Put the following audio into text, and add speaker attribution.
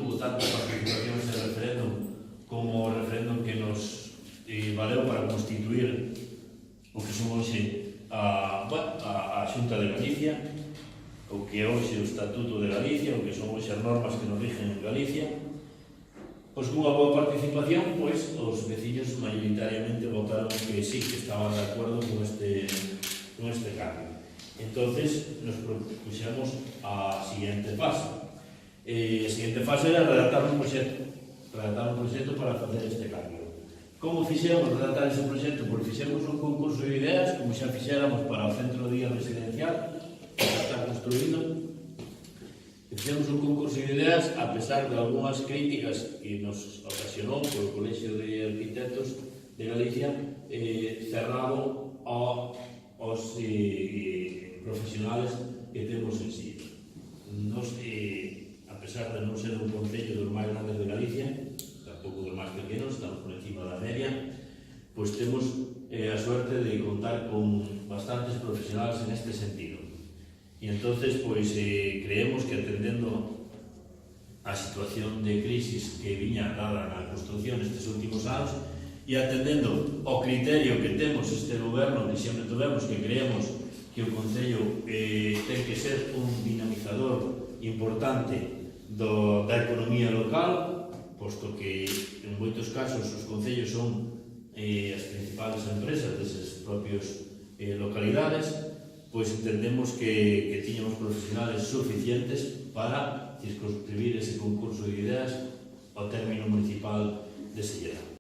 Speaker 1: tuvo tanta participación ese referéndum como o referéndum que nos valeu para constituir o que son hoxe a Xunta de Galicia, o que é hoxe o Estatuto de Galicia, o que son hoxe as normas que nos rigen en Galicia. Pois cunha boa participación, pois os veciños maioritariamente votaron que sí, que estaban de acordo con este cambio. Entonces, nos propuxemos a seguinte fase. A seguinte fase era redactar un proxecto para facer este cambio. Como fixemos redactar ese proxecto? Pois fixemos un concurso de ideas, como xa fixéramos para o centro de día residencial, que xa está construído. Fixemos un concurso de ideas, a pesar de algunhas críticas que nos ocasionou polo Colexio de Arquitectos de Galicia, cerrado aos profesionales que temos en sí. Nos, a pesar de non ser un concello dos máis grandes de Galicia, tampouco dos máis pequenos, estamos por encima da media, pois temos a suerte de contar con bastantes profesionales en este sentido. E entonces, pois, creemos que atendendo a situación de crisis que viña dada na construcción estes últimos anos e atendendo ao criterio que temos este goberno, que sempre tuvemos, que creemos que o Concello ten que ser un dinamizador importante da economía local, posto que en moitos casos os concellos son as principales empresas deses propios localidades, pois entendemos que tiñamos profesionales suficientes para circunscribir ese concurso de ideas ao término municipal de Silleda.